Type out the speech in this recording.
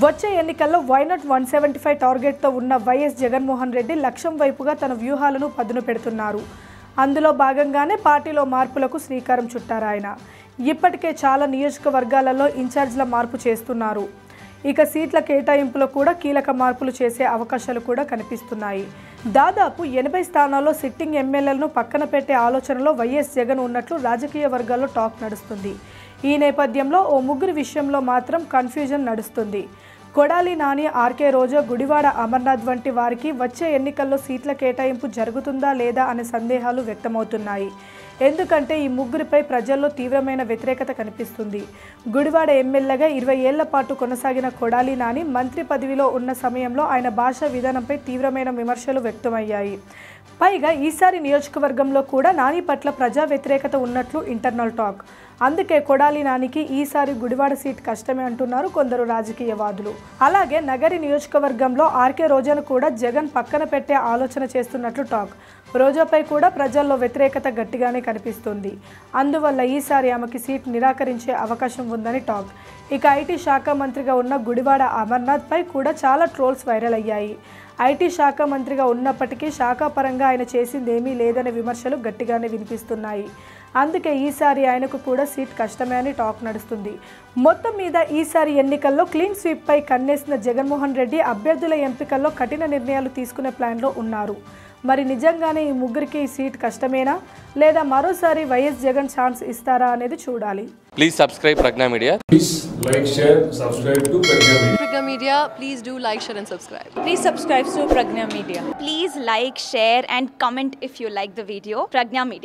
వచ్చే ఎన్నికల్లో వైనాట్ 175 టార్గెట్తో ఉన్న వైఎస్ జగన్మోహన్ రెడ్డి లక్ష్యం వైపుగా తన వ్యూహాలను పదును పెడుతున్నారు. అందులో భాగంగానే పార్టీలో మార్పులకు శ్రీకారం చుట్టారు ఆయన. ఇప్పటికే చాలా నియోజకవర్గాలలో ఇన్ఛార్జ్ల మార్పు చేస్తున్నారు. ఇక సీట్ల కేటాయింపులో కూడా కీలక మార్పులు చేసే అవకాశాలు కూడా కనిపిస్తున్నాయి. దాదాపు 80 స్థానాల్లో సిట్టింగ్ ఎమ్మెల్యేలను పక్కన పెట్టే ఆలోచనలో వైఎస్ జగన్ ఉన్నట్లు రాజకీయ వర్గాల్లో టాక్ నడుస్తుంది. ఈ నేపథ్యంలో ఓ ముగ్గురు విషయంలో మాత్రం కన్ఫ్యూజన్ నడుస్తుంది. కొడాలి నాని, ఆర్కే రోజా, గుడివాడ అమర్నాథ్ వంటి వారికి వచ్చే ఎన్నికల్లో సీట్ల కేటాయింపు జరుగుతుందా లేదా అనే సందేహాలు వ్యక్తమవుతున్నాయి. ఎందుకంటే ఈ ముగ్గురిపై ప్రజల్లో తీవ్రమైన వ్యతిరేకత కనిపిస్తుంది. గుడివాడ ఎమ్మెల్యేగా 20 ఏళ్ల పాటు కొనసాగిన కొడాలి నాని మంత్రి పదవిలో ఉన్న సమయంలో ఆయన భాషా విధానంపై తీవ్రమైన విమర్శలు వ్యక్తమయ్యాయి. పైగా ఈసారి నియోజకవర్గంలో కూడా నాని పట్ల ప్రజా వ్యతిరేకత ఉన్నట్లు ఇంటర్నల్ టాక్. అందుకే కొడాలి నానికి ఈసారి గుడివాడ సీట్ కష్టమే అంటున్నారు కొందరు రాజకీయవాదులు. అలాగే నగరి నియోజకవర్గంలో ఆర్కే రోజాను కూడా జగన్ పక్కన పెట్టే ఆలోచన చేస్తున్నట్లు టాక్. రోజాపై కూడా ప్రజల్లో వ్యతిరేకత గట్టిగానే కనిపిస్తుంది. అందువల్ల ఈసారి ఆమెకి సీట్ నిరాకరించే అవకాశం ఉందని టాక్. ఇక ఐటీ శాఖ మంత్రిగా ఉన్న గుడివాడ అమర్నాథ్ పై కూడా చాలా ట్రోల్స్ వైరల్ అయ్యాయి. ఐటీ శాఖ మంత్రిగా ఉన్నప్పటికీ శాఖాపరంగా ఆయన చేసిందేమీ లేదనే విమర్శలు గట్టిగానే వినిపిస్తున్నాయి. అందుకే ఈసారి ఆయనకు కూడా సీట్ కష్టమే అని టాక్ నడుస్తుంది. మొత్తం మీద ఈసారి ఎన్నికల్లో క్లీన్ స్వీప్ పై కన్నేసిన జగన్మోహన్ రెడ్డి అభ్యర్థుల ఎంపికల్లో కఠిన నిర్ణయాలు తీసుకునే ప్లాన్లో ఉన్నారు. మరి నిజంగానే ఈ ముగ్గురికి ఈ సీట్ కష్టమేనా లేదా మరోసారి వైఎస్ జగన్ ఛాన్స్ ఇస్తారా అనేది చూడాలి. Please subscribe Pragna Media. Please like, share, subscribe to Pragna Media. Pragna Media, please do like, share and subscribe. Please subscribe to Pragna Media. Please like, share and comment if you like the video. Pragna Media.